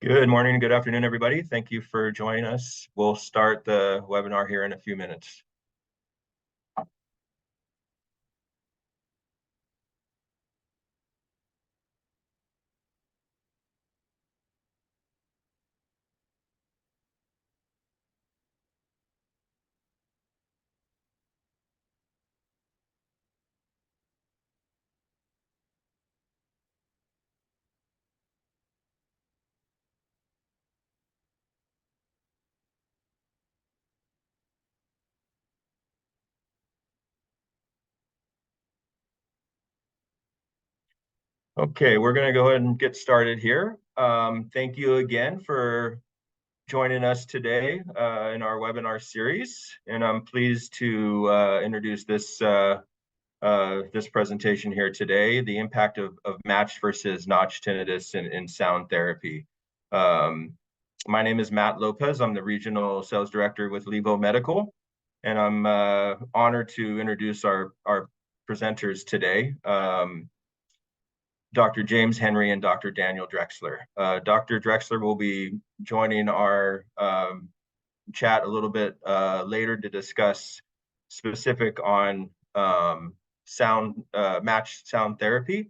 Good morning and good afternoon, everybody. Thank you for joining us. We'll start the webinar here in a few minutes. Okay, we're going to go ahead and get started here. Thank you again for joining us today in our webinar series, and I'm pleased to introduce this presentation here today, the impact of matched versus notched tinnitus in sound therapy. My name is Matt Lopez. I'm the Regional Sales Director with Levo Medical, and I'm honored to introduce our presenters today. Dr. James Henry and Dr. Daniel Drexler. Dr. Drexler will be joining our chat a little bit later to discuss specific on matched sound therapy.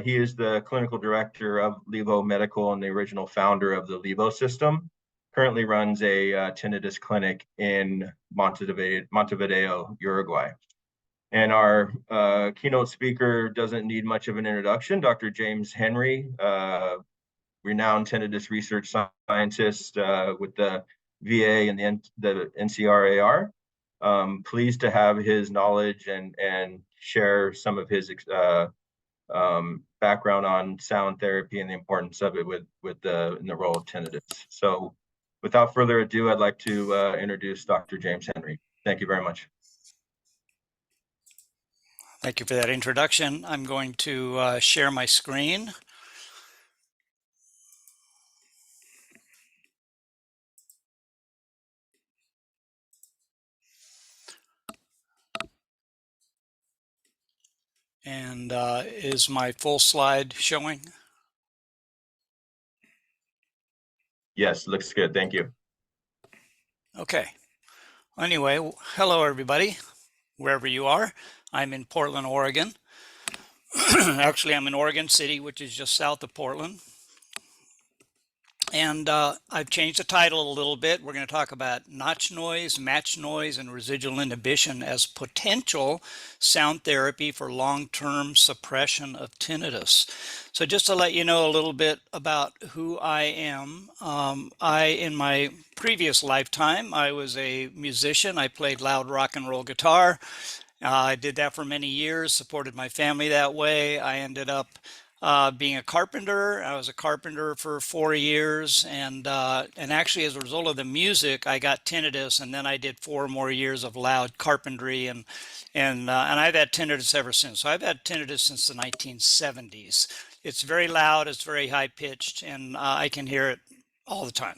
He is the clinical director of Levo Medical and the original founder of the Levo system. Currently runs a tinnitus clinic in Montevideo, Uruguay. And our keynote speaker doesn't need much of an introduction. Dr. James Henry, renowned tinnitus research scientist with the VA and the NCRAR. Pleased to have his knowledge and share some of his background on sound therapy and the importance of it in the role of tinnitus. So without further ado, I'd like to introduce Dr. James Henry. Thank you very much. Thank you for that introduction. I'm going to share my screen. And is my full slide showing? Yes, looks good. Thank you. Okay. Anyway, hello everybody, wherever you are. I'm in Portland, Oregon. Actually, I'm in Oregon City, which is just south of Portland. And I've changed the title a little bit. We're going to talk about notch noise, match noise, and residual inhibition as potential sound therapy for long-term suppression of tinnitus. So just to let you know a little bit about who I am, in my previous lifetime, I was a musician. I played loud rock and roll guitar. I did that for many years, supported my family that way. I ended up being a carpenter. I was a carpenter for 4 years, and actually as a result of the music, I got tinnitus, and then I did 4 more years of loud carpentry, and I've had tinnitus ever since. So I've had tinnitus since the 1970s. It's very loud, it's very high pitched, and I can hear it all the time.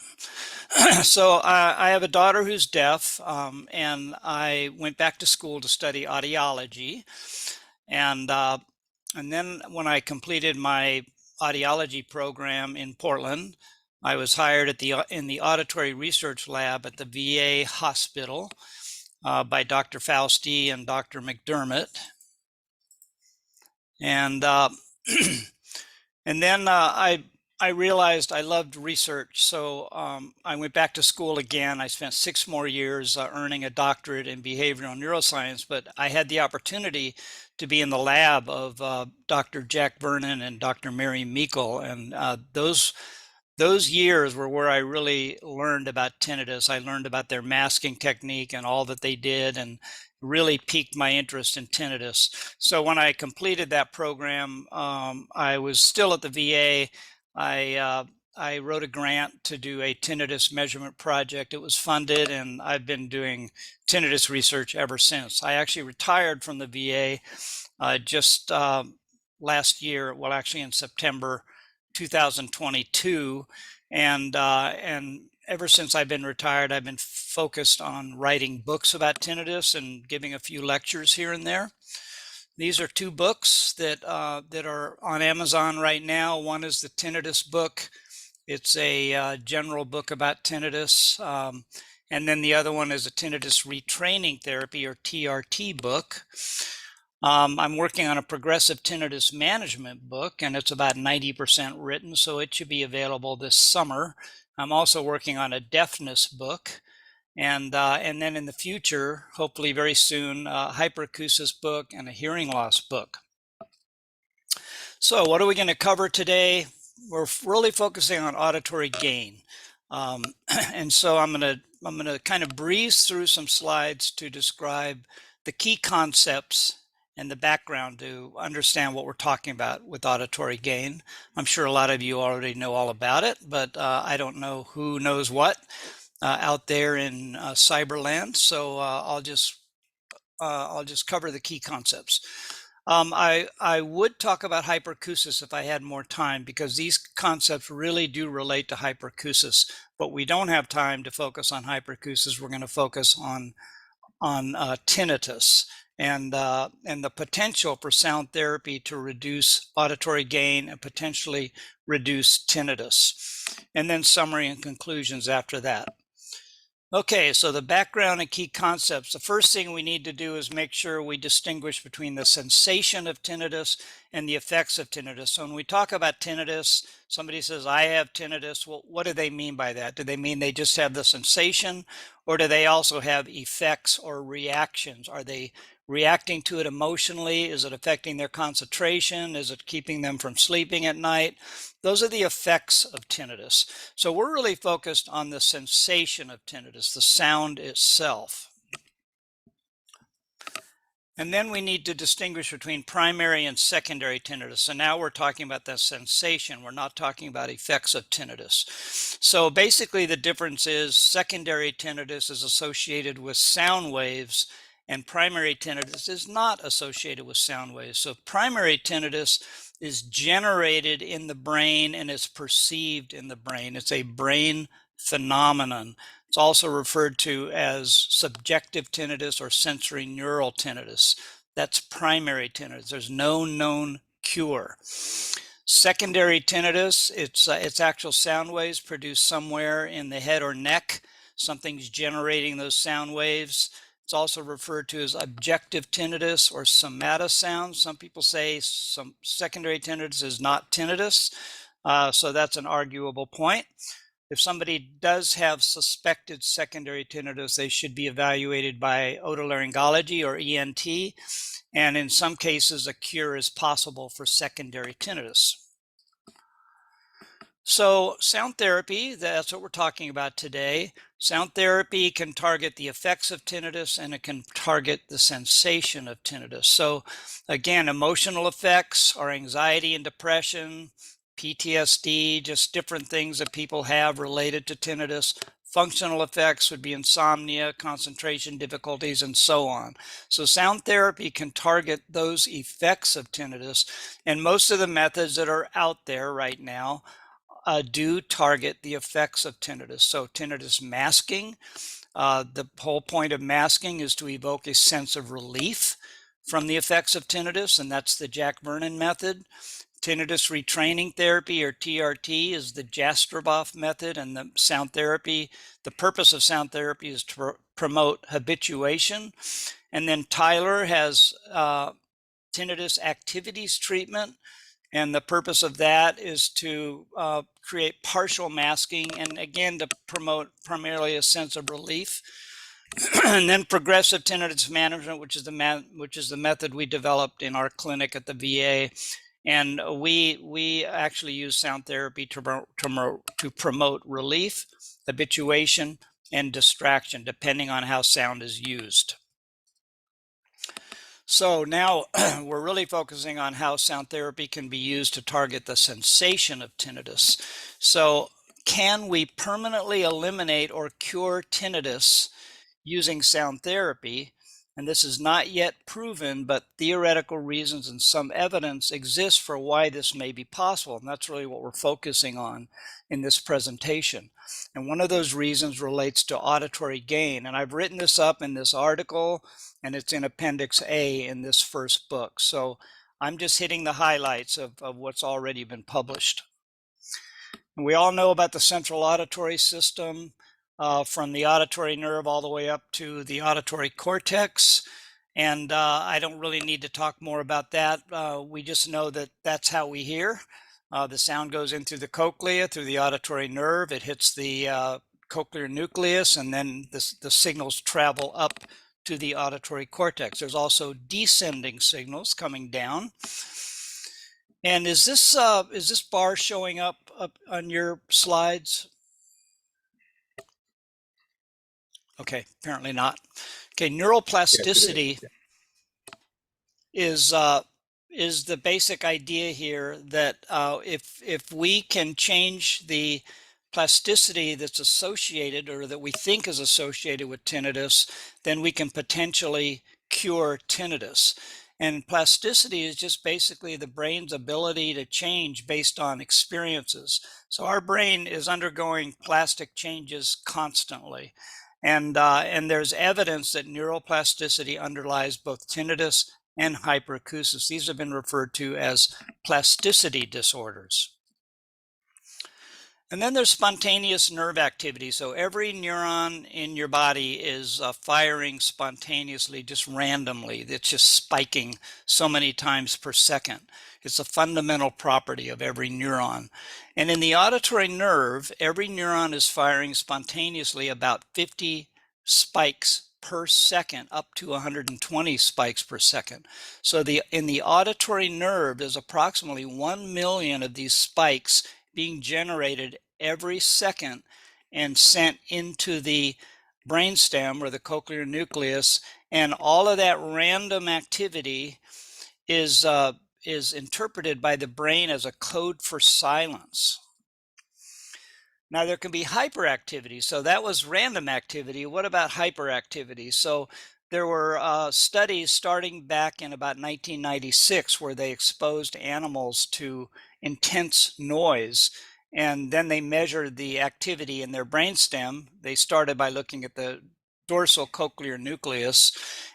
So I have a daughter who's deaf, and I went back to school to study audiology, and then when I completed my audiology program in Portland, I was hired in the auditory research lab at the VA hospital by Dr. Fausti and Dr. McDermott. And and then I realized I loved research, so I went back to school again. I spent 6 more years earning a doctorate in behavioral neuroscience, but I had the opportunity to be in the lab of Dr. Jack Vernon and Dr. Mary Meikle, and those years were where I really learned about tinnitus. I learned about their masking technique and all that they did, and really piqued my interest in tinnitus. So when I completed that program, I was still at the VA. I wrote a grant to do a tinnitus measurement project. It was funded, and I've been doing tinnitus research ever since. I actually retired from the VA just last year, well, actually in September 2022, and ever since I've been retired, I've been focused on writing books about tinnitus and giving a few lectures here and there. These are 2 books that are on Amazon right now. One is the tinnitus book. It's a general book about tinnitus. And then the other one is a tinnitus retraining therapy, or TRT book. I'm working on a progressive tinnitus management book, and it's about 90% written, so it should be available this summer. I'm also working on a deafness book, and then in the future, hopefully very soon, a hyperacusis book and a hearing loss book. So what are we going to cover today? We're really focusing on auditory gain. And so I'm going to kind of breeze through some slides to describe the key concepts and the background to understand what we're talking about with auditory gain. I'm sure a lot of you already know all about it, but I don't know who knows what out there in cyberland. So I'll just cover the key concepts. I would talk about hyperacusis if I had more time, because these concepts really do relate to hyperacusis, but we don't have time to focus on hyperacusis. We're going to focus on tinnitus and the potential for sound therapy to reduce auditory gain and potentially reduce tinnitus, and then summary and conclusions after that. Okay, so the background and key concepts. The first thing we need to do is make sure we distinguish between the sensation of tinnitus and the effects of tinnitus. So when we talk about tinnitus, somebody says, I have tinnitus. Well, what do they mean by that? Do they mean they just have the sensation, or do they also have effects or reactions? Are they reacting to it emotionally? Is it affecting their concentration? Is it keeping them from sleeping at night? Those are the effects of tinnitus. So we're really focused on the sensation of tinnitus, the sound itself. And then we need to distinguish between primary and secondary tinnitus. So now we're talking about the sensation. We're not talking about effects of tinnitus. So basically the difference is secondary tinnitus is associated with sound waves, and primary tinnitus is not associated with sound waves. So primary tinnitus is generated in the brain and is perceived in the brain. It's a brain phenomenon. It's also referred to as subjective tinnitus or sensory neural tinnitus. That's primary tinnitus. There's no known cure. Secondary tinnitus, it's actual sound waves produced somewhere in the head or neck. Something's generating those sound waves. It's also referred to as objective tinnitus or somatosound. Some people say some secondary tinnitus is not tinnitus, so that's an arguable point. If somebody does have suspected secondary tinnitus, they should be evaluated by otolaryngology or ENT, and in some cases, a cure is possible for secondary tinnitus. So sound therapy, that's what we're talking about today. Sound therapy can target the effects of tinnitus, and it can target the sensation of tinnitus. So again, emotional effects are anxiety and depression, PTSD, just different things that people have related to tinnitus. Functional effects would be insomnia, concentration difficulties, and so on. So sound therapy can target those effects of tinnitus, and most of the methods that are out there right now do target the effects of tinnitus. So tinnitus masking, the whole point of masking is to evoke a sense of relief from the effects of tinnitus, and that's the Jack Vernon method. Tinnitus retraining therapy, or TRT, is the Jastreboff method, and the sound therapy, the purpose of sound therapy is to promote habituation. And then Tyler has tinnitus activities treatment, and the purpose of that is to create partial masking, and again, to promote primarily a sense of relief. And then progressive tinnitus management, which is the method we developed in our clinic at the VA. And we actually use sound therapy to promote relief, habituation, and distraction, depending on how sound is used. So now we're really focusing on how sound therapy can be used to target the sensation of tinnitus. So can we permanently eliminate or cure tinnitus using sound therapy? And this is not yet proven, but theoretical reasons and some evidence exist for why this may be possible. And that's really what we're focusing on in this presentation. And one of those reasons relates to auditory gain. And I've written this up in this article, and it's in Appendix A in this first book. So I'm just hitting the highlights of what's already been published. And we all know about the central auditory system, from the auditory nerve all the way up to the auditory cortex. And I don't really need to talk more about that. We just know that that's how we hear. The sound goes in through the cochlea, through the auditory nerve. It hits the cochlear nucleus, and then the signals travel up to the auditory cortex. There's also descending signals coming down. And is this bar showing up on your slides? Okay, apparently not. Okay, neuroplasticity is the basic idea here that if we can change the plasticity that's associated, or that we think is associated with tinnitus, then we can potentially cure tinnitus. And plasticity is just basically the brain's ability to change based on experiences. So our brain is undergoing plastic changes constantly. And there's evidence that neuroplasticity underlies both tinnitus and hyperacusis. These have been referred to as plasticity disorders. And then there's spontaneous nerve activity. So every neuron in your body is firing spontaneously, just randomly. It's just spiking so many times per second. It's a fundamental property of every neuron. And in the auditory nerve, every neuron is firing spontaneously about 50 spikes per second, up to 120 spikes per second. So in the auditory nerve, there's approximately 1 million of these spikes being generated every second and sent into the brainstem, or the cochlear nucleus, and all of that random activity is interpreted by the brain as a code for silence. Now, there can be hyperactivity. So that was random activity. What about hyperactivity? So there were studies starting back in about 1996 where they exposed animals to intense noise, and then they measured the activity in their brainstem. They started by looking at the dorsal cochlear nucleus,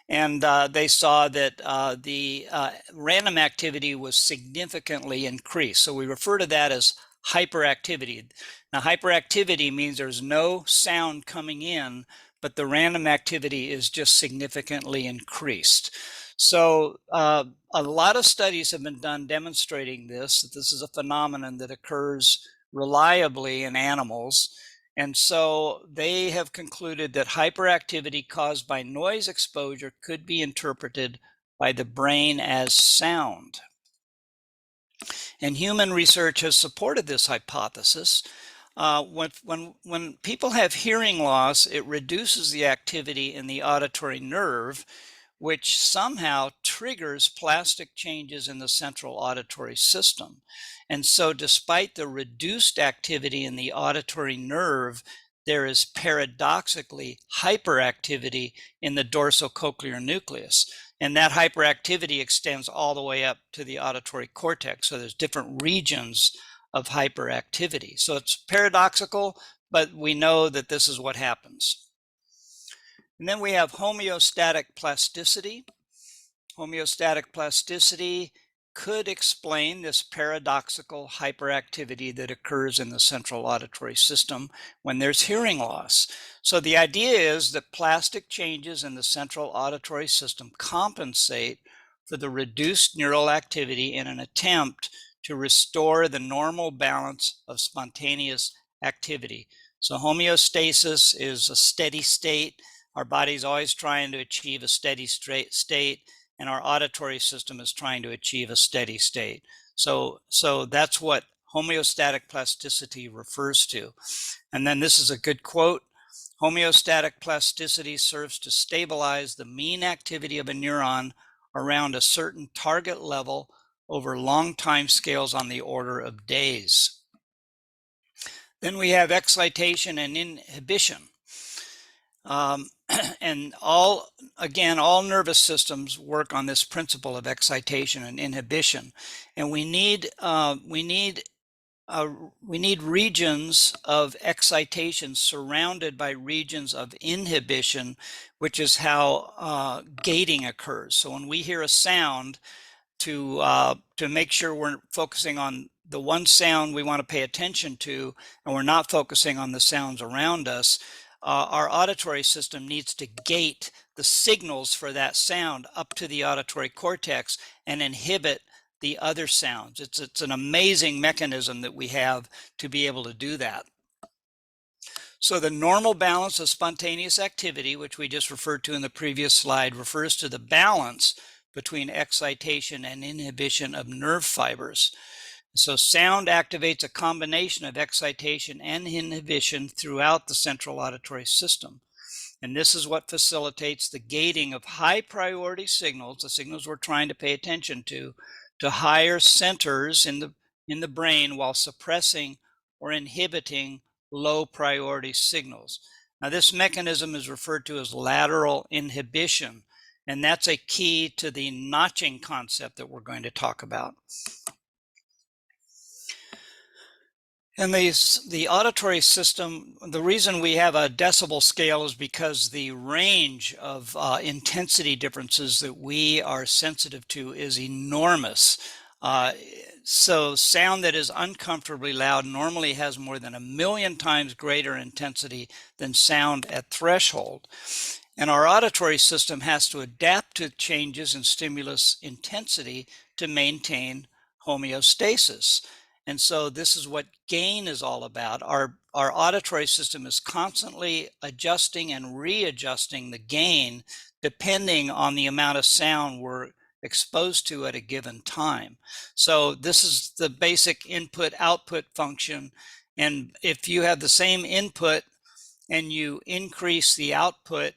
and they saw that the random activity was significantly increased. So we refer to that as hyperactivity. Now, hyperactivity means there's no sound coming in, but the random activity is just significantly increased. So a lot of studies have been done demonstrating this, that this is a phenomenon that occurs reliably in animals. And so they have concluded that hyperactivity caused by noise exposure could be interpreted by the brain as sound. And human research has supported this hypothesis. When people have hearing loss, it reduces the activity in the auditory nerve, which somehow triggers plastic changes in the central auditory system. And so despite the reduced activity in the auditory nerve, there is paradoxically hyperactivity in the dorsal cochlear nucleus. And that hyperactivity extends all the way up to the auditory cortex. So there's different regions of hyperactivity. So it's paradoxical, but we know that this is what happens. And then we have homeostatic plasticity. Homeostatic plasticity could explain this paradoxical hyperactivity that occurs in the central auditory system when there's hearing loss. So the idea is that plastic changes in the central auditory system compensate for the reduced neural activity in an attempt to restore the normal balance of spontaneous activity. So homeostasis is a steady state. Our body's always trying to achieve a steady state, and our auditory system is trying to achieve a steady state. So that's what homeostatic plasticity refers to. And then this is a good quote: homeostatic plasticity serves to stabilize the mean activity of a neuron around a certain target level over long time scales on the order of days. Then we have excitation and inhibition. And all nervous systems work on this principle of excitation and inhibition. And we need regions of excitation surrounded by regions of inhibition, which is how gating occurs. So when we hear a sound, to make sure we're focusing on the one sound we want to pay attention to, and we're not focusing on the sounds around us. Our auditory system needs to gate the signals for that sound up to the auditory cortex and inhibit the other sounds. It's an amazing mechanism that we have to be able to do that. So the normal balance of spontaneous activity, which we just referred to in the previous slide, refers to the balance between excitation and inhibition of nerve fibers. So sound activates a combination of excitation and inhibition throughout the central auditory system. And this is what facilitates the gating of high priority signals, the signals we're trying to pay attention to higher centers in the brain, while suppressing or inhibiting low priority signals. Now, this mechanism is referred to as lateral inhibition, and that's a key to the notching concept that we're going to talk about. And the auditory system, the reason we have a decibel scale is because the range of intensity differences that we are sensitive to is enormous. So sound that is uncomfortably loud normally has more than 1,000,000 times greater intensity than sound at threshold. And our auditory system has to adapt to changes in stimulus intensity to maintain homeostasis. And so this is what gain is all about. Our auditory system is constantly adjusting and readjusting the gain depending on the amount of sound we're exposed to at a given time. So this is the basic input-output function. And if you have the same input and you increase the output,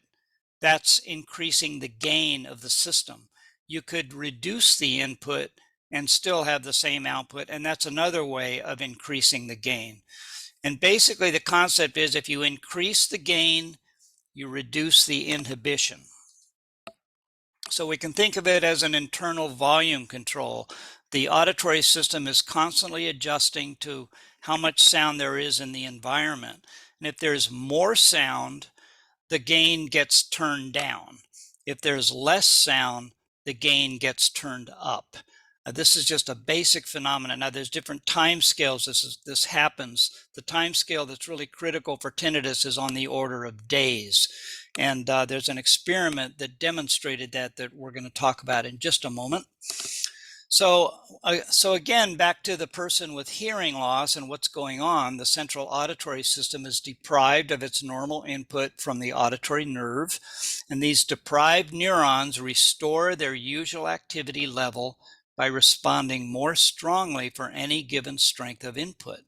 that's increasing the gain of the system. You could reduce the input and still have the same output, and that's another way of increasing the gain. And basically the concept is, if you increase the gain, you reduce the inhibition. So we can think of it as an internal volume control. The auditory system is constantly adjusting to how much sound there is in the environment. And if there's more sound, the gain gets turned down. If there's less sound, the gain gets turned up. This is just a basic phenomenon. Now, there's different time scales this happens. The time scale that's really critical for tinnitus is on the order of days. And there's an experiment that demonstrated that we're going to talk about in just a moment. So again, back to the person with hearing loss and what's going on. The central auditory system is deprived of its normal input from the auditory nerve, and these deprived neurons restore their usual activity level by responding more strongly for any given strength of input.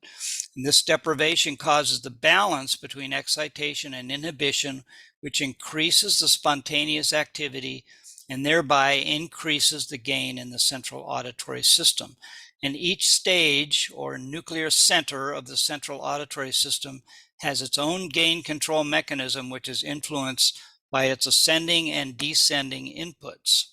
And this deprivation causes the balance between excitation and inhibition, which increases the spontaneous activity and thereby increases the gain in the central auditory system. And each stage or nuclear center of the central auditory system has its own gain control mechanism, which is influenced by its ascending and descending inputs.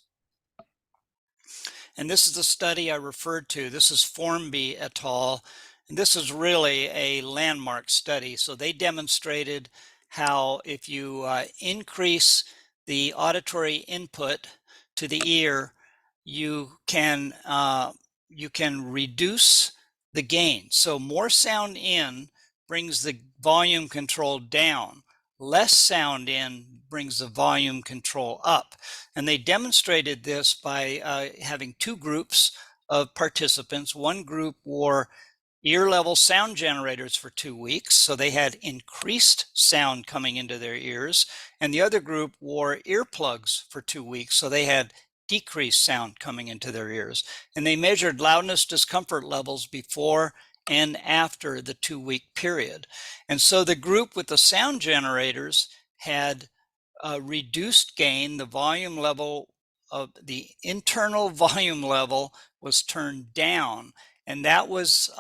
And this is the study I referred to. This is Formby et al. And this is really a landmark study. So they demonstrated how if you increase the auditory input to the ear, you can reduce the gain. So more sound in brings the volume control down. Less sound in brings the volume control up. And they demonstrated this by having two groups of participants. One group wore ear level sound generators for 2 weeks, so they had increased sound coming into their ears, and the other group wore earplugs for 2 weeks, so they had decreased sound coming into their ears. And they measured loudness discomfort levels before and after the 2-week period. And so the group with the sound generators had reduced gain. The volume level of the internal volume level was turned down, and that was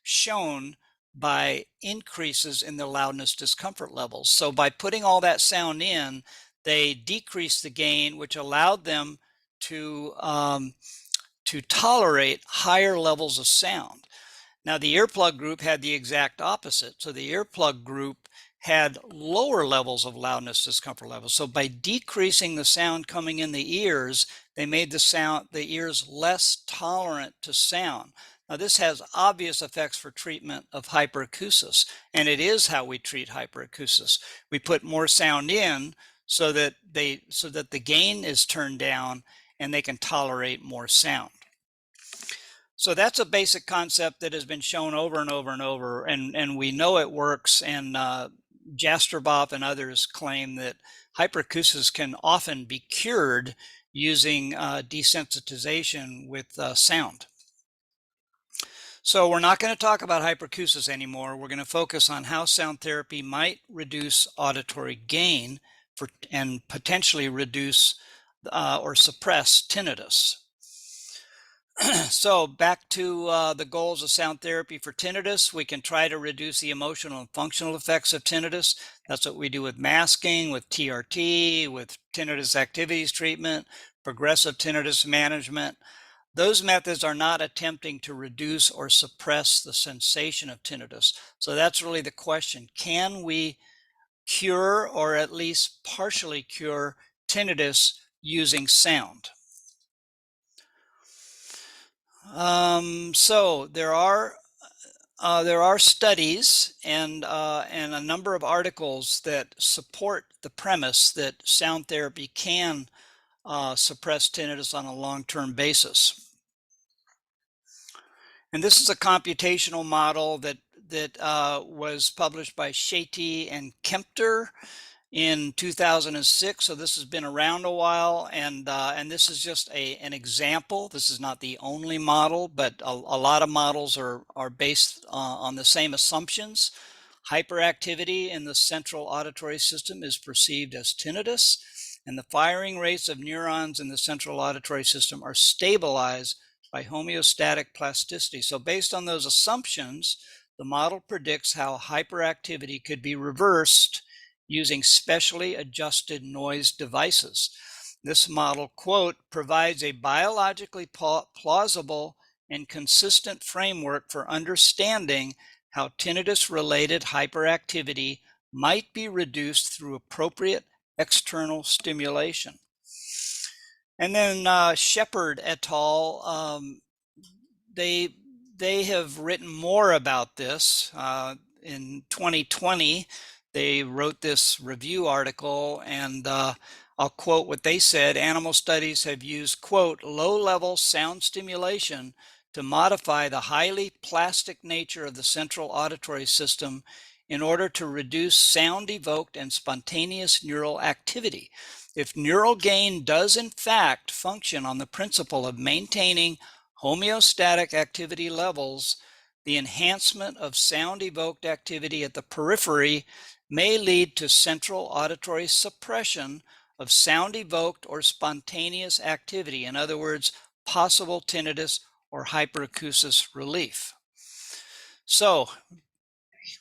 shown by increases in the loudness discomfort levels. So by putting all that sound in, they decreased the gain, which allowed them to tolerate higher levels of sound. Now, the earplug group had the exact opposite. So the earplug group had lower levels of loudness discomfort levels. So by decreasing the sound coming in the ears, they made the ears less tolerant to sound. Now, this has obvious effects for treatment of hyperacusis, and it is how we treat hyperacusis. We put more sound in so that the gain is turned down and they can tolerate more sound. So that's a basic concept that has been shown over and over and over, and we know it works. And Jastreboff and others claim that hyperacusis can often be cured using desensitization with sound. So we're not going to talk about hyperacusis anymore. We're going to focus on how sound therapy might reduce auditory gain and potentially reduce or suppress tinnitus. So back to the goals of sound therapy for tinnitus. We can try to reduce the emotional and functional effects of tinnitus. That's what we do with masking, with TRT, with tinnitus activities treatment, progressive tinnitus management. Those methods are not attempting to reduce or suppress the sensation of tinnitus. So that's really the question. Can we cure or at least partially cure tinnitus using sound? So there are studies and a number of articles that support the premise that sound therapy can suppress tinnitus on a long-term basis. And this is a computational model that was published by Shetty and Kempter in 2006. So this has been around a while, and this is just an example. This is not the only model, but a lot of models are based on the same assumptions. Hyperactivity in the central auditory system is perceived as tinnitus, and the firing rates of neurons in the central auditory system are stabilized by homeostatic plasticity. So based on those assumptions, the model predicts how hyperactivity could be reversed using specially adjusted noise devices. This model, quote, provides a biologically plausible and consistent framework for understanding how tinnitus-related hyperactivity might be reduced through appropriate external stimulation. And then Shepard et al., they have written more about this. In 2020, they wrote this review article, and I'll quote what they said. Animal studies have used, quote, low-level sound stimulation to modify the highly plastic nature of the central auditory system in order to reduce sound-evoked and spontaneous neural activity. If neural gain does in fact function on the principle of maintaining homeostatic activity levels, the enhancement of sound-evoked activity at the periphery may lead to central auditory suppression of sound-evoked or spontaneous activity. In other words, possible tinnitus or hyperacusis relief. So,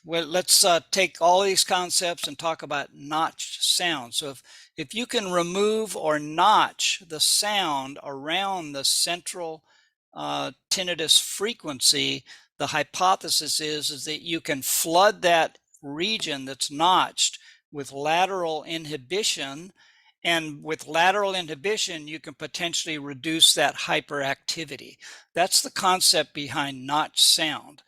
well, let's take all these concepts and talk about notched sound. So if you can remove or notch the sound around the central tinnitus frequency, the hypothesis is that you can flood that region that's notched with lateral inhibition, and with lateral inhibition you can potentially reduce that hyperactivity. That's the concept behind notched sound.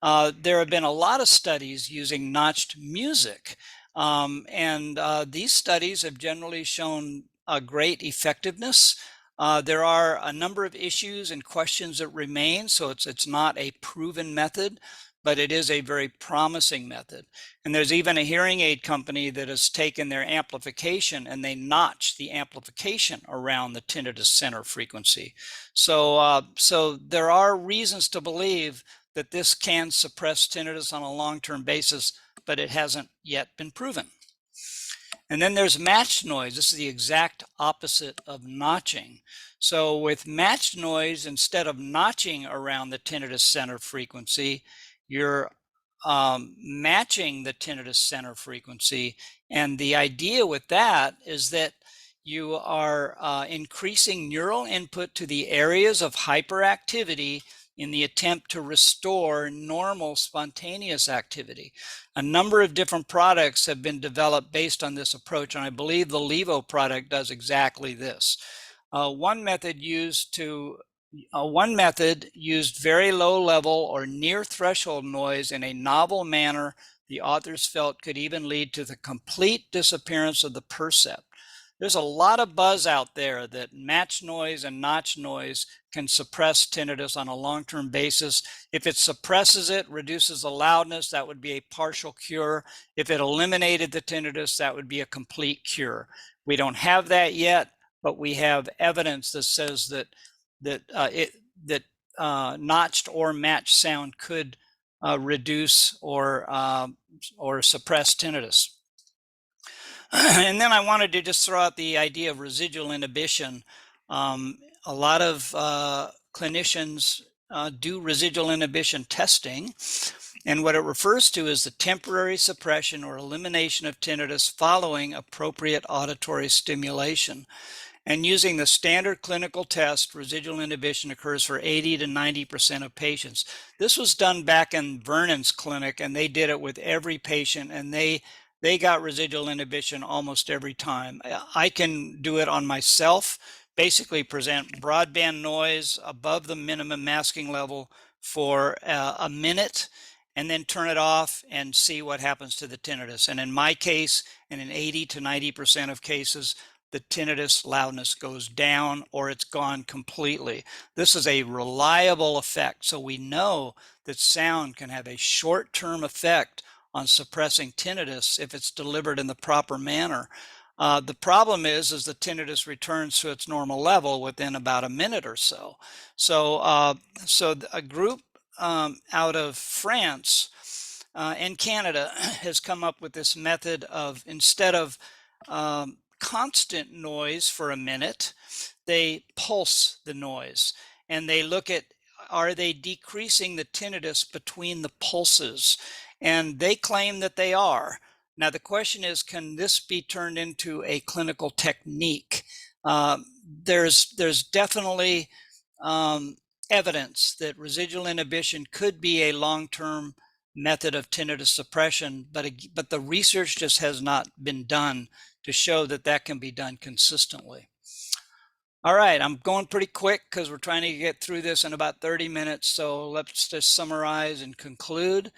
There have been a lot of studies using notched music, and these studies have generally shown a great effectiveness. There are a number of issues and questions that remain, so it's not a proven method, but it is a very promising method. And there's even a hearing aid company that has taken their amplification and they notch the amplification around the tinnitus center frequency. So, so there are reasons to believe that this can suppress tinnitus on a long-term basis, but it hasn't yet been proven. And then there's matched noise. This is the exact opposite of notching. So with matched noise, instead of notching around the tinnitus center frequency, you're matching the tinnitus center frequency. And the idea with that is that you are increasing neural input to the areas of hyperactivity in the attempt to restore normal spontaneous activity. A number of different products have been developed based on this approach, and I believe the Levo product does exactly this. One method used very low level or near threshold noise in a novel manner the authors felt could even lead to the complete disappearance of the percept. There's a lot of buzz out there that match noise and notch noise can suppress tinnitus on a long-term basis. If it suppresses it, reduces the loudness, that would be a partial cure. If it eliminated the tinnitus, that would be a complete cure. We don't have that yet, but we have evidence that says that notched or matched sound could reduce or suppress tinnitus. And then I wanted to just throw out the idea of residual inhibition. A lot of clinicians do residual inhibition testing, and what it refers to is the temporary suppression or elimination of tinnitus following appropriate auditory stimulation. And using the standard clinical test, residual inhibition occurs for 80 to 90% of patients. This was done back in Vernon's clinic, and they did it with every patient, and they got residual inhibition almost every time. I can do it on myself, basically present broadband noise above the minimum masking level for a minute, and then turn it off and see what happens to the tinnitus. And in my case, and in 80 to 90% of cases, the tinnitus loudness goes down or it's gone completely. This is a reliable effect. So we know that sound can have a short-term effect on suppressing tinnitus if it's delivered in the proper manner. The problem is the tinnitus returns to its normal level within about a minute or so. So a group out of France and Canada has come up with this method of, instead of constant noise for a minute, they pulse the noise, and they look at, are they decreasing the tinnitus between the pulses? And they claim that they are. Now the question is, can this be turned into a clinical technique? There's definitely evidence that residual inhibition could be a long-term method of tinnitus suppression, but the research just has not been done to show that that can be done consistently. All right, I'm going pretty quick because we're trying to get through this in about 30 minutes. So let's just summarize and conclude.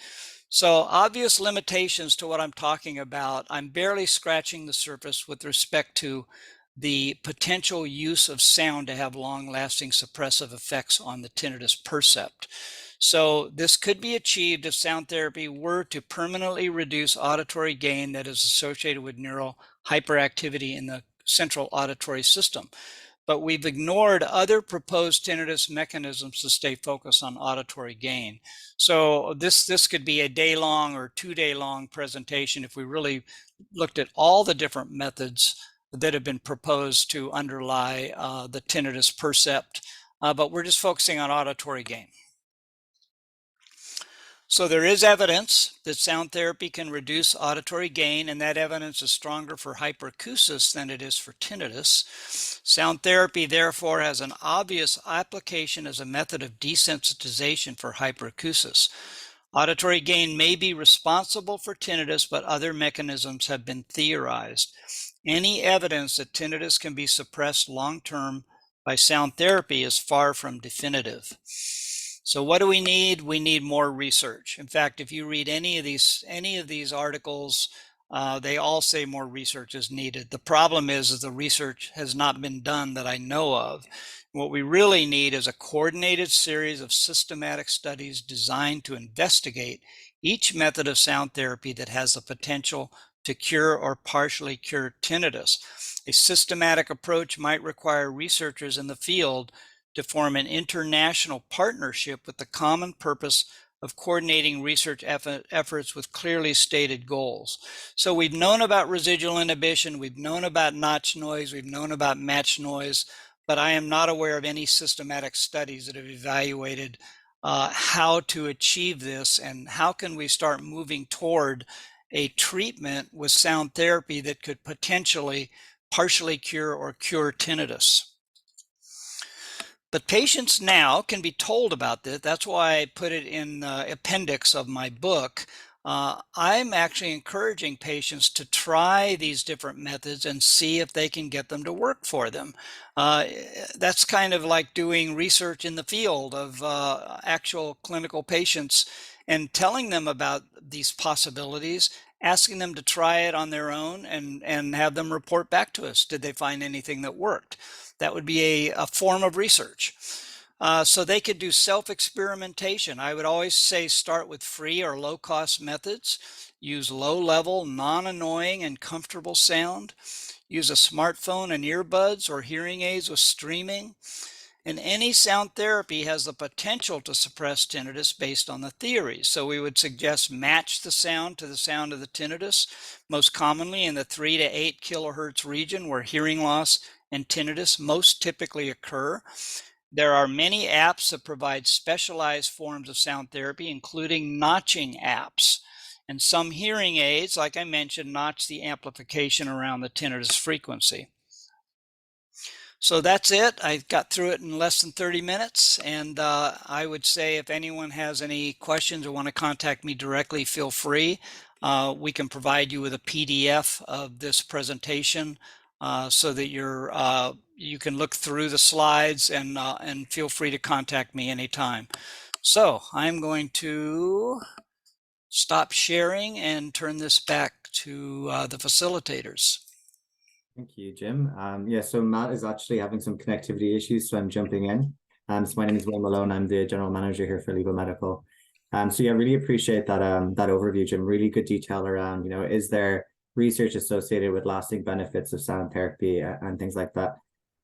So obvious limitations to what I'm talking about. I'm barely scratching the surface with respect to the potential use of sound to have long-lasting suppressive effects on the tinnitus percept. So this could be achieved if sound therapy were to permanently reduce auditory gain that is associated with neural hyperactivity in the central auditory system. But we've ignored other proposed tinnitus mechanisms to stay focused on auditory gain. So this could be a day-long or 2-day-long presentation if we really looked at all the different methods that have been proposed to underlie the tinnitus percept, but we're just focusing on auditory gain. So there is evidence that sound therapy can reduce auditory gain, and that evidence is stronger for hyperacusis than it is for tinnitus. Sound therapy, therefore, has an obvious application as a method of desensitization for hyperacusis. Auditory gain may be responsible for tinnitus, but other mechanisms have been theorized. Any evidence that tinnitus can be suppressed long-term by sound therapy is far from definitive. So what do we need? We need more research. In fact, if you read any of these articles, they all say more research is needed. The problem is the research has not been done that I know of. What we really need is a coordinated series of systematic studies designed to investigate each method of sound therapy that has the potential to cure or partially cure tinnitus. A systematic approach might require researchers in the field to form an international partnership with the common purpose of coordinating research efforts with clearly stated goals. So we've known about residual inhibition, we've known about notch noise, we've known about match noise, but I am not aware of any systematic studies that have evaluated how to achieve this and how can we start moving toward a treatment with sound therapy that could potentially partially cure or cure tinnitus. But patients now can be told about this. That's why I put it in the appendix of my book. I'm actually encouraging patients to try these different methods and see if they can get them to work for them. That's kind of like doing research in the field of actual clinical patients and telling them about these possibilities, asking them to try it on their own and have them report back to us. Did they find anything that worked? That would be a form of research. So they could do self-experimentation. I would always say start with free or low-cost methods. Use low-level, non-annoying, and comfortable sound. Use a smartphone and earbuds or hearing aids with streaming. And any sound therapy has the potential to suppress tinnitus based on the theories. So we would suggest match the sound to the sound of the tinnitus, most commonly in the 3 to 8 kilohertz region where hearing loss and tinnitus most typically occur. There are many apps that provide specialized forms of sound therapy, including notching apps. And some hearing aids, like I mentioned, notch the amplification around the tinnitus frequency. So that's it. I got through it in less than 30 minutes. And I would say if anyone has any questions or want to contact me directly, feel free. We can provide you with a PDF of this presentation so that you can look through the slides and feel free to contact me anytime. So I'm going to stop sharing and turn this back to the facilitators. Thank you, Jim. Yeah, so Matt is actually having some connectivity issues, so I'm jumping in. So my name is Will Malone. I'm the general manager here for Levo Medical. So yeah, really appreciate that that overview, Jim. Really good detail around, you know, is there research associated with lasting benefits of sound therapy and things like that.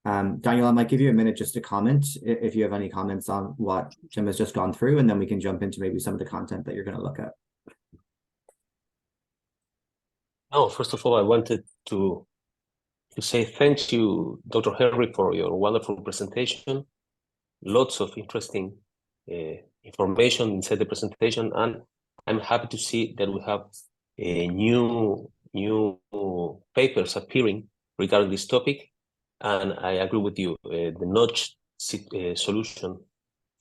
Daniel, I might give you a minute just to comment if you have any comments on what Jim has just gone through, and then we can jump into maybe some of the content that you're going to look at. Oh, first of all, I wanted to say thank you, Dr. Henry, for your wonderful presentation. Lots of interesting information inside the presentation, and I'm happy to see that we have new papers appearing regarding this topic. And I agree with you. The notch solution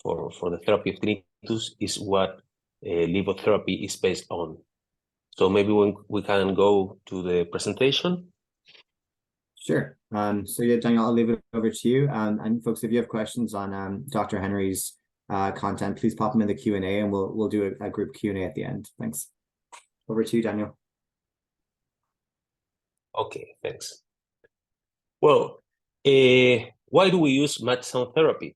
for the therapy of tinnitus is what Levo therapy is based on. So maybe we can go to the presentation. Sure. So yeah, Daniel, I'll leave it over to you. And folks, if you have questions on Dr. Henry's content, please pop them in the Q&A, and we'll do a group Q&A at the end. Thanks. Over to you, Daniel. Okay, thanks. Well, why do we use matched sound therapy?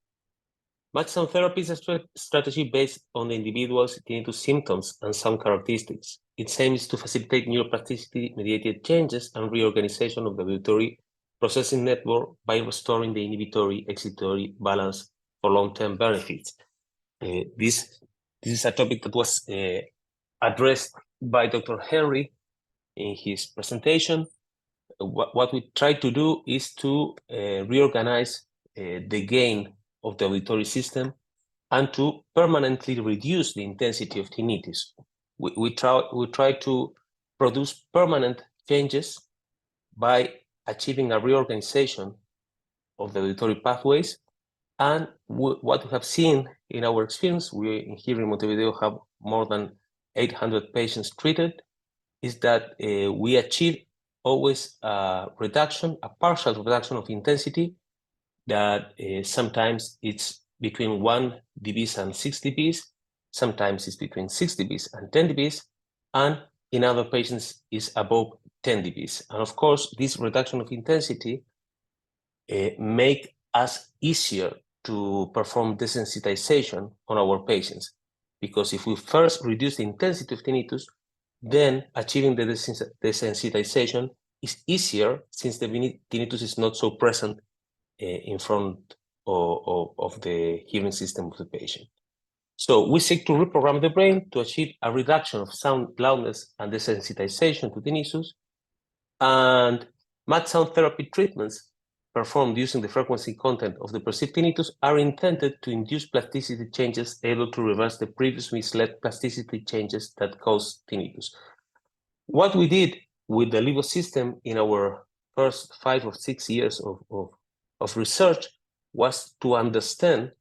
Matched sound therapy is a strategy based on the individual's tinnitus symptoms and sound characteristics. Its aim is to facilitate neuroplasticity-mediated changes and reorganization of the auditory processing network by restoring the inhibitory-excitatory balance for long-term benefits. This is a topic that was addressed by Dr. Henry in his presentation. What we try to do is to reorganize the gain of the auditory system and to permanently reduce the intensity of tinnitus. We try to produce permanent changes by achieving a reorganization of the auditory pathways. And what we have seen in our experience, we here in Montevideo have more than 800 patients treated, is that we achieve always a partial reduction of intensity that sometimes it's between 1 dB and 6 dB, sometimes it's between 6 dB and 10 dB, and in other patients is above 10 dB. And of course, this reduction of intensity make us easier to perform desensitization on our patients. Because if we first reduce the intensity of tinnitus, then achieving the desensitization is easier since the tinnitus is not so present in front of the hearing system of the patient. So we seek to reprogram the brain to achieve a reduction of sound loudness and desensitization to tinnitus. And matched sound therapy treatments performed using the frequency content of the perceived tinnitus are intended to induce plasticity changes able to reverse the previously misled plasticity changes that cause tinnitus. What we did with the Levo system in our first 5 or 6 years of research was to understand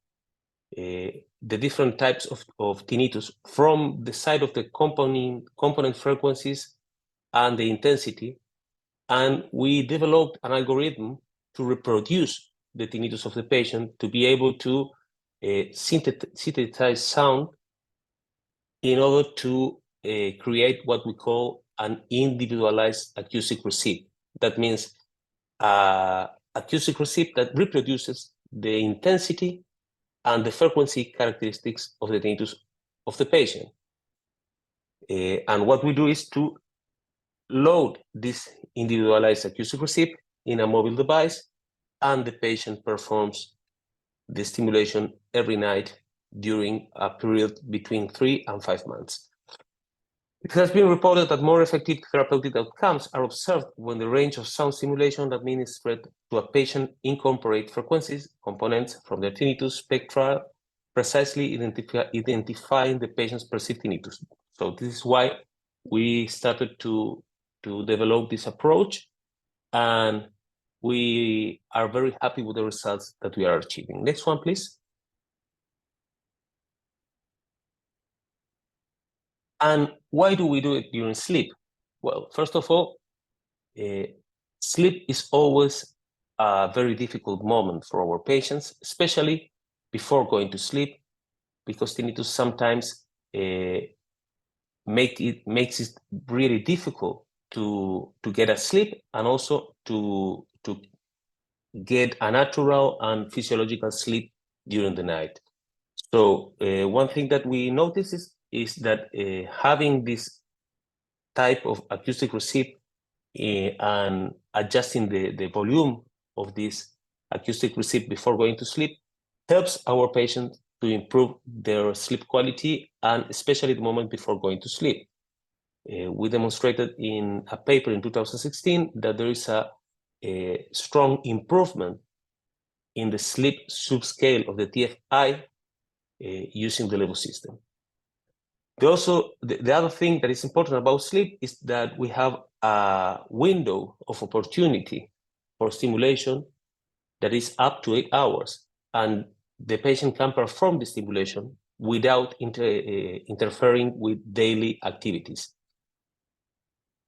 the different types of tinnitus from the side of the component frequencies and the intensity. And we developed an algorithm to reproduce the tinnitus of the patient to be able to synthesize sound in order to create what we call an individualized acoustic receipt. That means acoustic receipt that reproduces the intensity and the frequency characteristics of the tinnitus of the patient. And what we do is to load this individualized acoustic receipt in a mobile device, and the patient performs the stimulation every night during a period between 3 and 5 months. It has been reported that more effective therapeutic outcomes are observed when the range of sound stimulation that means spread to a patient incorporate frequencies, components from their tinnitus spectra, precisely identifying the patient's perceived tinnitus. So this is why we started to develop this approach, and we are very happy with the results that we are achieving. Next one, please. And why do we do it during sleep? Well, first of all, sleep is always a very difficult moment for our patients, especially before going to sleep, because tinnitus sometimes makes it really difficult to get a sleep, and also to get a natural and physiological sleep during the night. So one thing that we notice is that having this type of acoustic receipt and adjusting the volume of this acoustic receipt before going to sleep helps our patients to improve their sleep quality, and especially the moment before going to sleep. We demonstrated in a paper in 2016 that there is a strong improvement in the sleep subscale of the TFI using the Levo system. The other thing that is important about sleep is that we have a window of opportunity for stimulation that is up to 8 hours, and the patient can perform the stimulation without interfering with daily activities.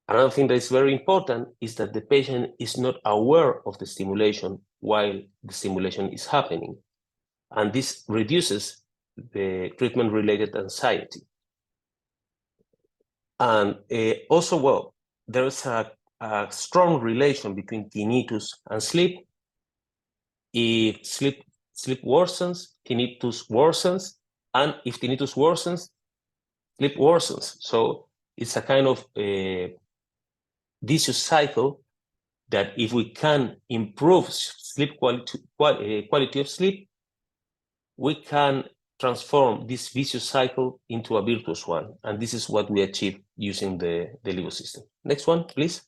Another thing that is very important is that the patient is not aware of the stimulation while the stimulation is happening, and this reduces the treatment-related anxiety. And also, well, there is a strong relation between tinnitus and sleep. If sleep worsens, tinnitus worsens, and if tinnitus worsens, sleep worsens. So it's a kind of vicious cycle that if we can improve sleep quality of sleep, we can transform this vicious cycle into a virtuous one. And this is what we achieve using the Levo system. Next one, please.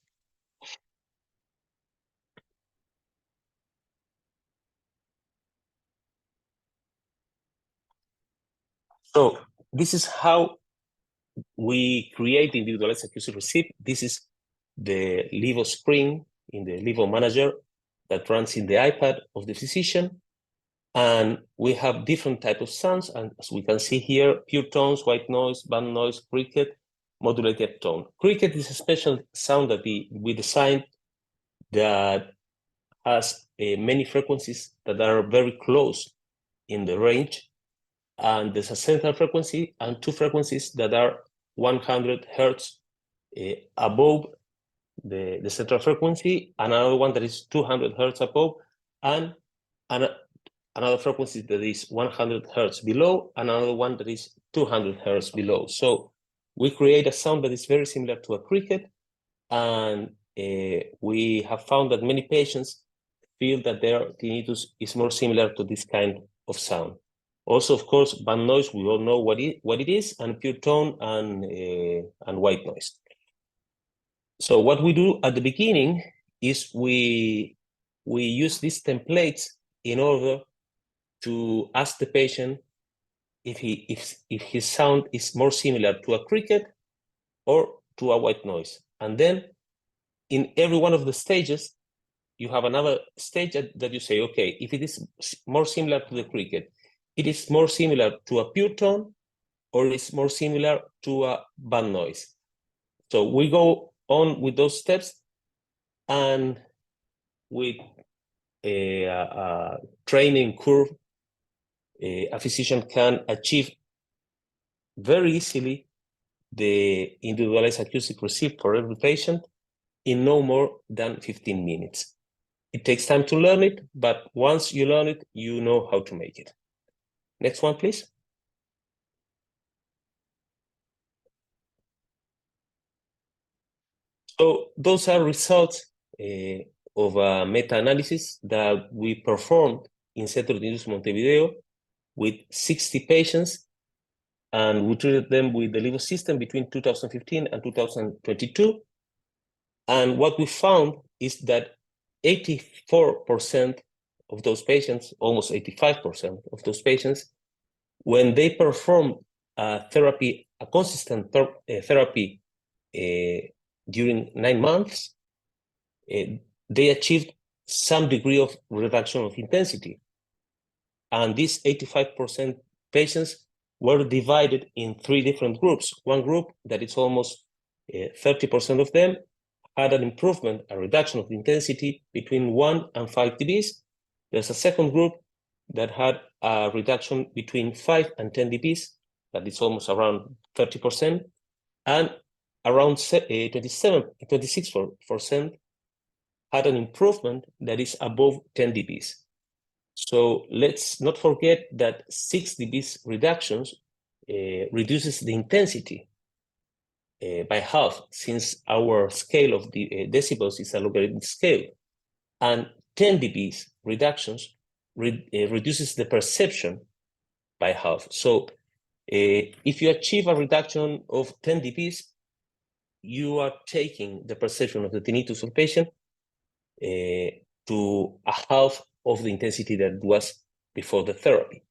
So this is how we create the individualized acoustic receipt. This is the Levo screen in the Levo manager that runs in the iPad of the physician. And we have different types of sounds. And as we can see here, pure tones, white noise, band noise, cricket, modulated tone. Cricket is a special sound that we designed that has many frequencies that are very close in the range. And there's a central frequency and two frequencies that are 100 hertz above the central frequency, another one that is 200 hertz above, and another frequency that is 100 hertz below, and another one that is 200 hertz below. So we create a sound that is very similar to a cricket, and we have found that many patients feel that their tinnitus is more similar to this kind of sound. Also, of course, band noise, we all know what it is, and pure tone and white noise. So what we do at the beginning is we use these templates in order to ask the patient if his sound is more similar to a cricket or to a white noise. And then in every one of the stages, you have another stage that you say, okay, if it is more similar to the cricket, it is more similar to a pure tone, or it's more similar to a band noise. So we go on with those steps, and with a training curve, a physician can achieve very easily the individualized acoustic receipt for every patient in no more than 15 minutes. It takes time to learn it, but once you learn it, you know how to make it. Next one, please. So those are results of a meta-analysis that we performed in Centro de Tinnitus Montevideo with 60 patients, and we treated them with the LIVO system between 2015 and 2022. And what we found is that 84% of those patients, almost 85% of those patients, when they performed a consistent therapy during 9 months, they achieved some degree of reduction of intensity. And these 85% patients were divided in 3 different groups. One group that is almost 30% of them had an improvement, a reduction of intensity between 1 and 5 dBs. There's a second group that had a reduction between 5 and 10 dBs, that is almost around 30%, and around 26% had an improvement that is above 10 dBs. So let's not forget that 6 dBs reductions reduces the intensity by half, since our scale of the decibels is a logarithmic scale, and 10 dBs reductions reduces the perception by half. So if you achieve a reduction of 10 dBs, you are taking the perception of the tinnitus of the patient to a half of the intensity that it was before the therapy.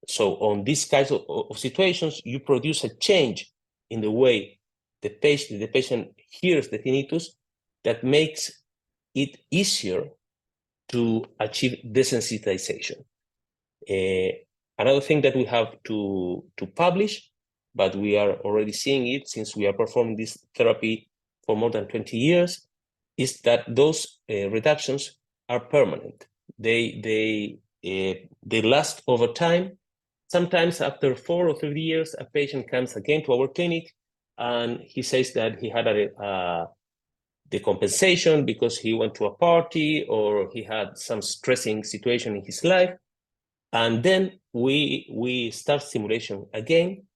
So on these kinds of situations, you produce a change in the way the patient hears the tinnitus that makes it easier to achieve desensitization. Another thing that we have to publish, but we are already seeing it since we are performing this therapy for more than 20 years, is that those reductions are permanent. They last over time. Sometimes after 4 or 3 years, a patient comes again to our clinic and he says that he had a decompensation because he went to a party or he had some stressing situation in his life. And then we start stimulation again.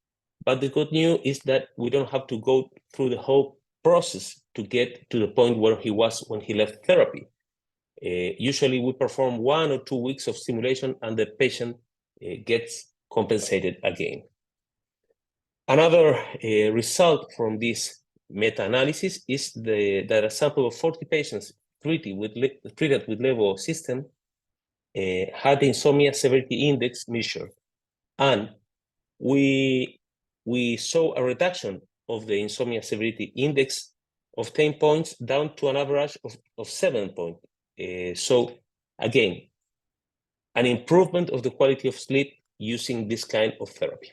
But the good news is that we don't have to go through the whole process to get to the point where he was when he left therapy. Usually we perform 1 or 2 weeks of stimulation and the patient gets compensated again. Another result from this meta-analysis is that a sample of 40 patients treated with LIVO system had the insomnia severity index measured, and we saw a reduction of the insomnia severity index of 10 points down to an average of 7 points. So again, an improvement of the quality of sleep using this kind of therapy.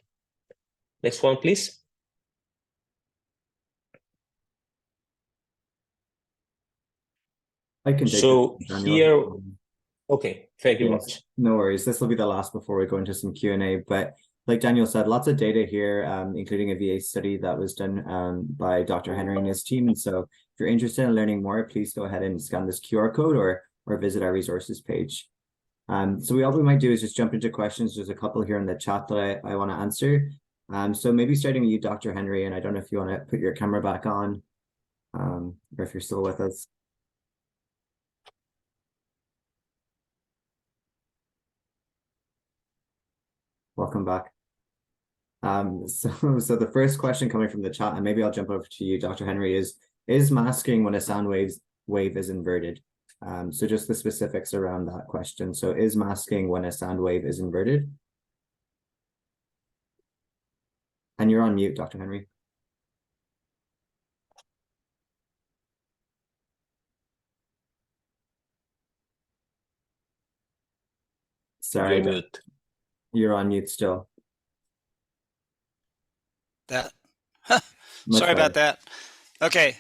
Next one, please. I can take so this, Daniel. here, okay, thank you Yes, much. no worries. This will be the last before we go into some Q&A. But like Daniel said, lots of data here, including a VA study that was done by Dr. Henry and his team. And so if you're interested in learning more, please go ahead and scan this QR code or visit our resources page. So all we might do is just jump into questions. There's a couple here in the chat that I want to answer. So maybe starting with you, Dr. Henry, and I don't know if you want to put your camera back on, or if you're still with us. Welcome back. So the first question coming from the chat, and maybe I'll jump over to you, Dr. Henry, is masking when a sound wave is inverted? So just the specifics around that question. So is masking when a sound wave is inverted? And you're on mute, Dr. Henry. Sorry, You're mute. you're on mute still. That. Much Sorry about better. that. Okay,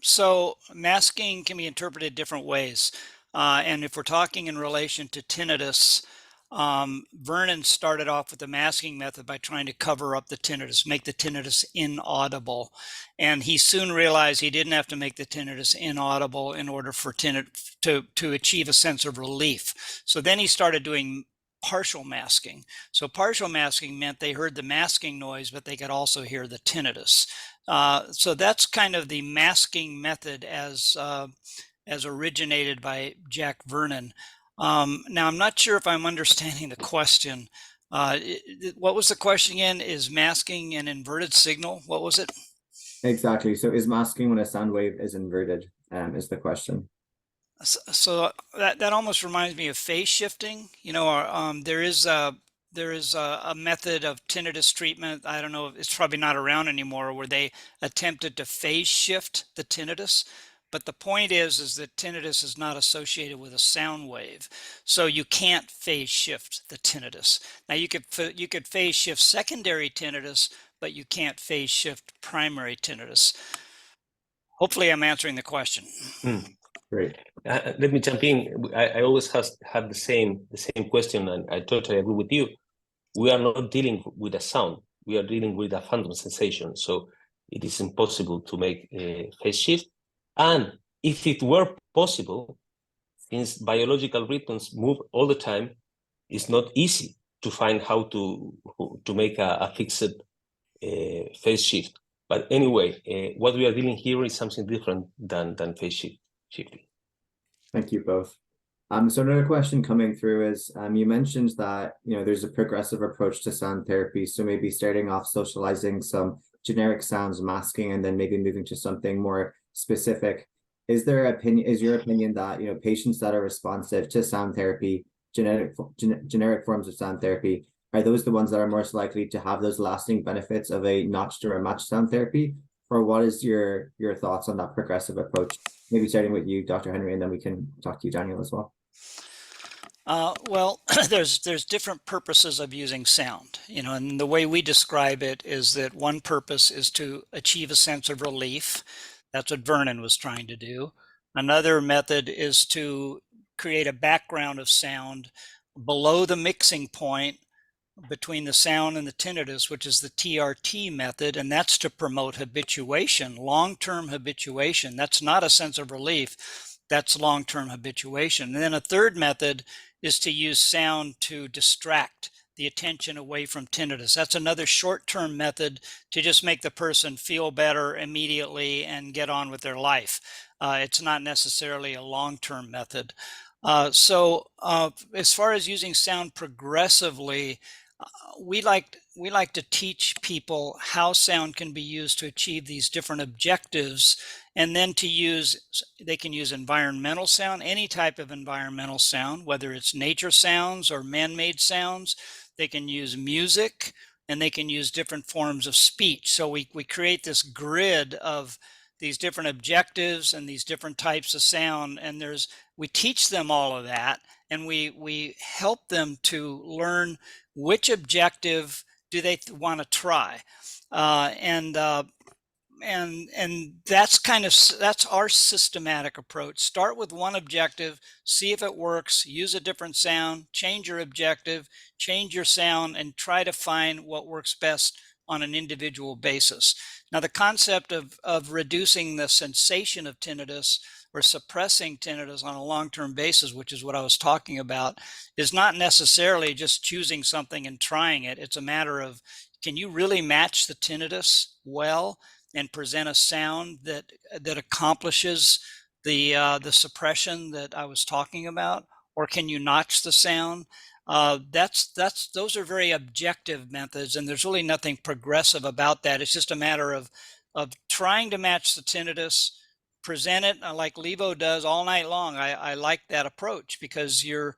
so masking can be interpreted different ways. And if we're talking in relation to tinnitus, Vernon started off with the masking method by trying to cover up the tinnitus, make the tinnitus inaudible. And he soon realized he didn't have to make the tinnitus inaudible in order for tinnitus to achieve a sense of relief. So then he started doing partial masking. So partial masking meant they heard the masking noise, but they could also hear the tinnitus. So that's kind of the masking method as originated by Jack Vernon. Now, I'm not sure if I'm understanding the question. What was the question again? Is masking an inverted signal? What was it? Exactly. So is masking when a sound wave is inverted, is the question. So that almost reminds me of phase shifting. You know, there is a method of tinnitus treatment. I don't know, it's probably not around anymore, where they attempted to phase shift the tinnitus. But the point is that tinnitus is not associated with a sound wave, so you can't phase shift the tinnitus. Now you could phase shift secondary tinnitus, but you can't phase shift primary tinnitus. Hopefully, I'm answering the question. Great. Let me jump in. I always have the same question, and I totally agree with you. We are not dealing with a sound. We are dealing with a phantom sensation. So it is impossible to make a phase shift. And if it were possible, since biological rhythms move all the time, it's not easy to find how to make a fixed phase shift. But anyway, what we are dealing here is something different than phase shifting. Thank you both. So another question coming through is, you mentioned that, you know, there's a progressive approach to sound therapy. So maybe starting off socializing some generic sounds, masking, and then maybe moving to something more specific. Is your opinion that, you know, patients that are responsive to sound therapy, generic forms of sound therapy, are those the ones that are most likely to have those lasting benefits of a notched or a matched sound therapy? Or what is your thoughts on that progressive approach? Maybe starting with you, Dr. Henry, and then we can talk to you, Daniel, as well. Well, there's different purposes of using sound, you know, and the way we describe it is that one purpose is to achieve a sense of relief. That's what Vernon was trying to do. Another method is to create a background of sound below the mixing point between the sound and the tinnitus, which is the TRT method, and that's to promote habituation, long-term habituation. That's not a sense of relief, that's long-term habituation. And then a third method is to use sound to distract the attention away from tinnitus. That's another short-term method to just make the person feel better immediately and get on with their life. It's not necessarily a long-term method. So as far as using sound progressively, we like to teach people how sound can be used to achieve these different objectives, and then they can use environmental sound, any type of environmental sound, whether it's nature sounds or man-made sounds. They can use music, and they can use different forms of speech. So we create this grid of these different objectives and these different types of sound, and we teach them all of that, and we help them to learn which objective do they want to try, and that's our systematic approach. Start with one objective, see if it works, use a different sound, change your objective, change your sound, and try to find what works best on an individual basis. Now, the concept of reducing the sensation of tinnitus or suppressing tinnitus on a long-term basis, which is what I was talking about, is not necessarily just choosing something and trying it. It's a matter of, can you really match the tinnitus well and present a sound that accomplishes the suppression that I was talking about, or can you notch the sound? Those are very objective methods, and there's really nothing progressive about that. It's just a matter of trying to match the tinnitus, present it like Levo does all night long. I like that approach because you're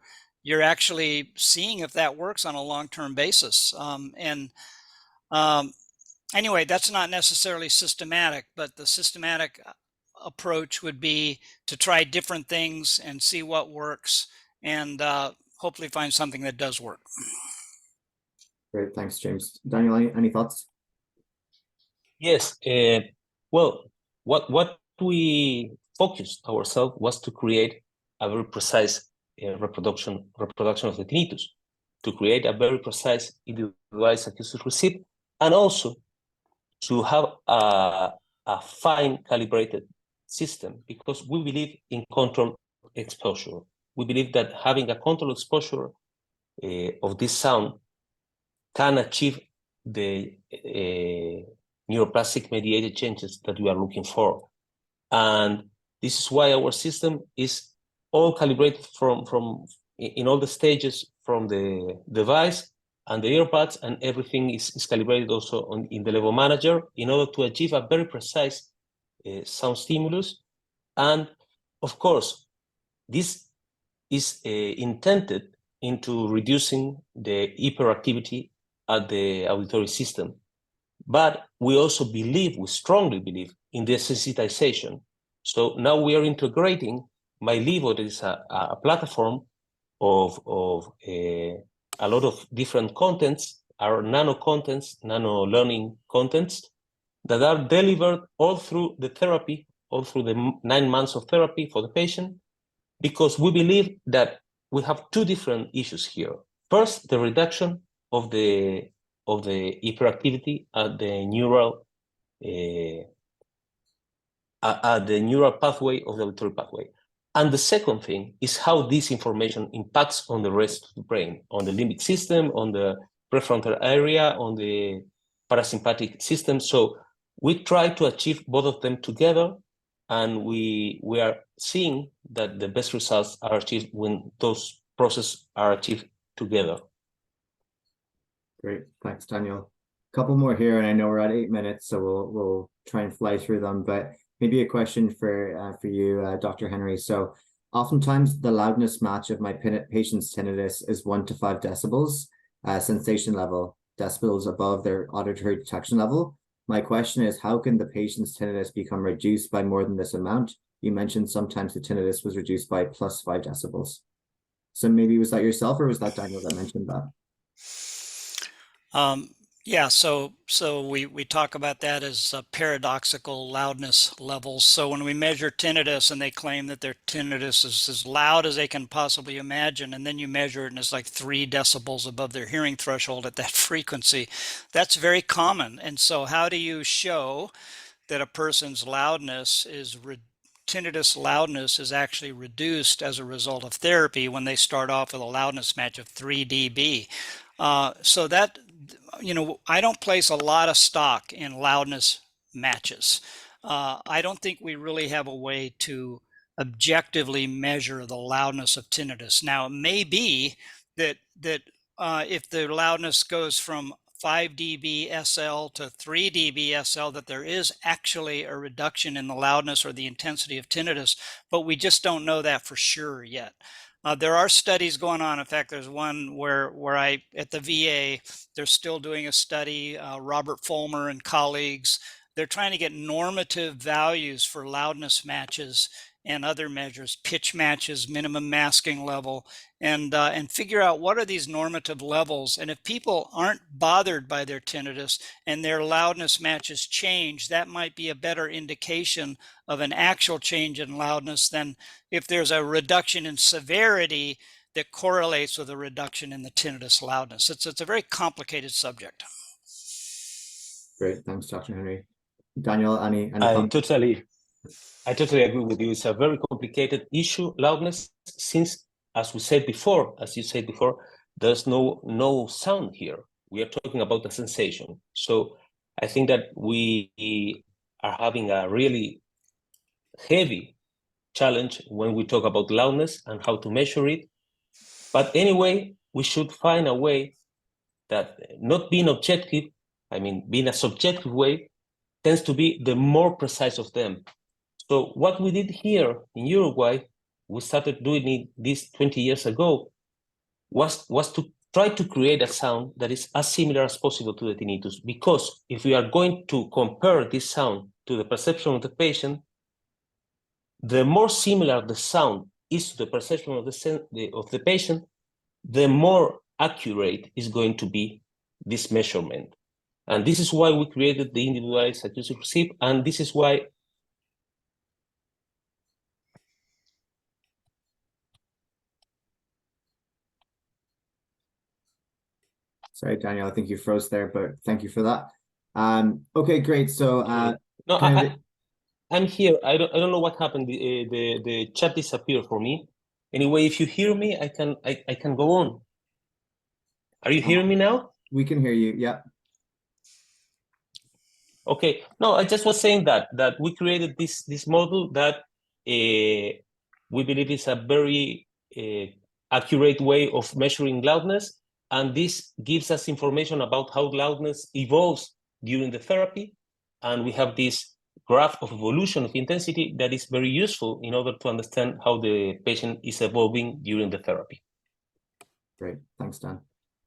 actually seeing if that works on a long-term basis. Anyway, that's not necessarily systematic, but the systematic approach would be to try different things and see what works, and hopefully find something that does work. Great, thanks, James. Daniel, any thoughts? Yes. Well, what we focused ourselves was to create a very precise reproduction of the tinnitus, to create a very precise individualized acoustic receipt, and also to have a fine calibrated system, because we believe in controlled exposure. We believe that having a controlled exposure of this sound can achieve the neuroplastic mediated changes that we are looking for. And this is why our system is all calibrated in all the stages, from the device and the earbuds, and everything is calibrated also in the level manager, in order to achieve a very precise sound stimulus. And of course, this is intended into reducing the hyperactivity at the auditory system. But we also believe, we strongly believe, in the sensitization. So now we are integrating MyLivo, that is a platform of a lot of different contents, our nano contents, nano learning contents, that are delivered all through the therapy, all through the 9 months of therapy for the patient, because we believe that we have two different issues here. First, the reduction of the hyperactivity at the neural pathway of the auditory pathway. And the second thing is how this information impacts on the rest of the brain, on the limbic system, on the prefrontal area, on the parasympathetic system. So we try to achieve both of them together, and we are seeing that the best results are achieved when those processes are achieved together. Great, thanks, Daniel. A couple more here, and I know we're at 8 minutes, so we'll try and fly through them. But maybe a question for you, Dr. Henry. So oftentimes the loudness match of my patient's tinnitus is 1 to 5 decibels, sensation level, decibels above their auditory detection level. My question is, how can the patient's tinnitus become reduced by more than this amount? You mentioned sometimes the tinnitus was reduced by plus 5 decibels. So maybe was that yourself, or was that Daniel that mentioned that? Yeah, so we talk about that as paradoxical loudness levels. So when we measure tinnitus and they claim that their tinnitus is as loud as they can possibly imagine, and then you measure it and it's like 3 decibels above their hearing threshold at that frequency, that's very common. And so how do you show that a person's loudness is tinnitus loudness is actually reduced as a result of therapy when they start off with a loudness match of 3 dB? So that, I don't place a lot of stock in loudness matches. I don't think we really have a way to objectively measure the loudness of tinnitus. Now, it may be that if the loudness goes from 5 dB SL to 3 dB SL, that there is actually a reduction in the loudness or the intensity of tinnitus, but we just don't know that for sure yet. There are studies going on. In fact, there's one where at the VA, they're still doing a study, Robert Fulmer and colleagues. They're trying to get normative values for loudness matches and other measures, pitch matches, minimum masking level, and figure out what are these normative levels. And if people aren't bothered by their tinnitus and their loudness matches change, that might be a better indication of an actual change in loudness than if there's a reduction in severity that correlates with a reduction in the tinnitus loudness. It's a very complicated subject. Great, thanks, Dr. Henry. Daniel, any I totally agree with you. It's a very complicated issue, loudness, since, as you said before, there's no sound here. We are talking about a sensation. So I think that we are having a really heavy challenge when we talk about loudness and how to measure it. But anyway, we should find a way that, not being objective, being a subjective way, tends to be the more precise of them. So what we did here in Uruguay, we started doing this 20 years ago, was to try to create a sound that is as similar as possible to the tinnitus. Because if we are going to compare this sound to the perception of the patient, the more similar the sound is to the perception of the patient, the more accurate is going to be this measurement. And this is why we created the individualized acoustic receipt, and this is why Sorry, Daniel, I think you froze there, but thank you for that. Okay, great. So no, kind of I'm here. I don't know what happened. The chat disappeared for me. Anyway, if you hear me, I can go on. Are you hearing me now? we can hear you. Yeah. Okay. No, I just was saying that we created this model that we believe is a very accurate way of measuring loudness, and this gives us information about how loudness evolves during the therapy, and we have this graph of evolution of intensity that is very useful in order to understand how the patient is evolving during the therapy. Great, thanks, Dan.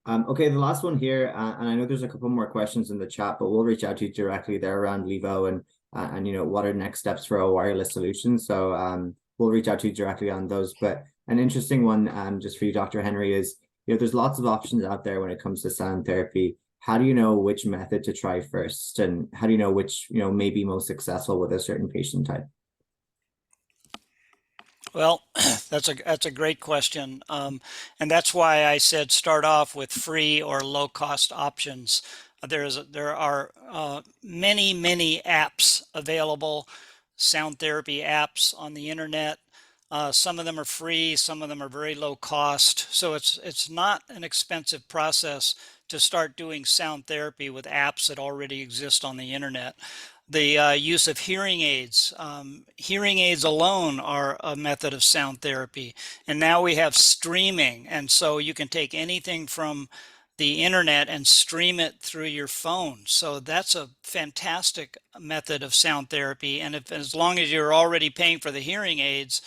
Okay, the last one here, and I know there's a couple more questions in the chat, but we'll reach out to you directly there around Levo and you know, what are next steps for a wireless solution. So we'll reach out to you directly on those. But an interesting one, just for you, Dr. Henry, is you know, there's lots of options out there when it comes to sound therapy. How do you know which method to try first, and how do you know which, you know, may be most successful with a certain patient type? Well, that's a great question, and that's why I said start off with free or low cost options. There are many apps available, sound therapy apps on the internet. Some of them are free, some of them are very low cost. So it's not an expensive process to start doing sound therapy with apps that already exist on the internet. The use of hearing aids. Hearing aids alone are a method of sound therapy. And now we have streaming. And so you can take anything from the internet and stream it through your phone. So that's a fantastic method of sound therapy. And as long as you're already paying for the hearing aids,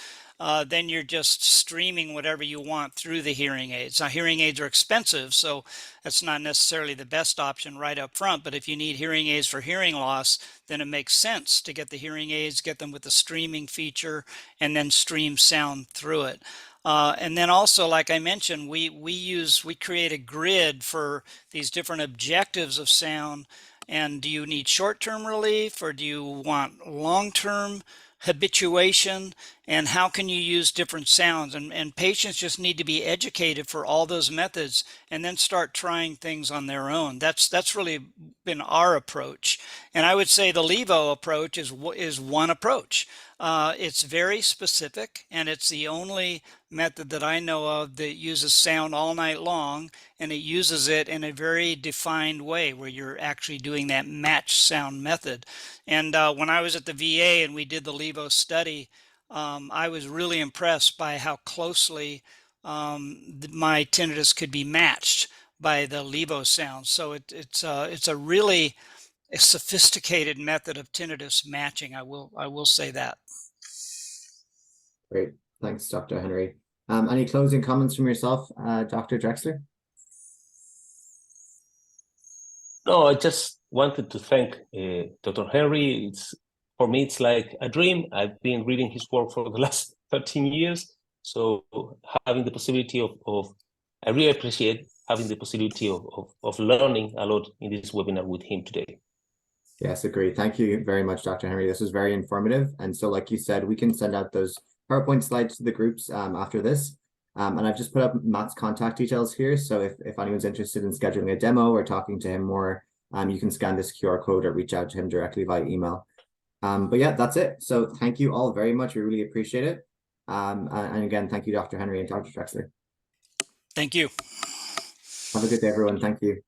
then you're just streaming whatever you want through the hearing aids. Now, hearing aids are expensive, so that's not necessarily the best option right up front. But if you need hearing aids for hearing loss, then it makes sense to get the hearing aids, get them with the streaming feature, and then stream sound through it. And then also, like I mentioned, we create a grid for these different objectives of sound. And do you need short-term relief, or do you want long-term habituation, and how can you use different sounds? And patients just need to be educated for all those methods and then start trying things on their own. That's really been our approach. And I would say the Levo approach is one approach. It's very specific, and it's the only method that I know of that uses sound all night long, and it uses it in a very defined way where you're actually doing that match sound method. And when I was at the VA and we did the Levo study, I was really impressed by how closely my tinnitus could be matched by the Levo sound. So it's a really sophisticated method of tinnitus matching. I will say that. Great, thanks, Dr. Henry. Any closing comments from yourself, Dr. Drexler? No, I just wanted to thank Dr. Henry. For me, it's like a dream. I've been reading his work for the last 13 years. So having the possibility I really appreciate having the possibility of learning a lot in this webinar with him today. Yes, agreed. Thank you very much, Dr. Henry. This was very informative. And so, like you said, we can send out those PowerPoint slides to the groups after this. And I've just put up Matt's contact details here. So if anyone's interested in scheduling a demo or talking to him more, you can scan this QR code or reach out to him directly via email. But yeah, that's it. So thank you all very much. We really appreciate it. And again, thank you, Dr. Henry and Dr. Drexler. Thank you. Have a good day, everyone. Thank you.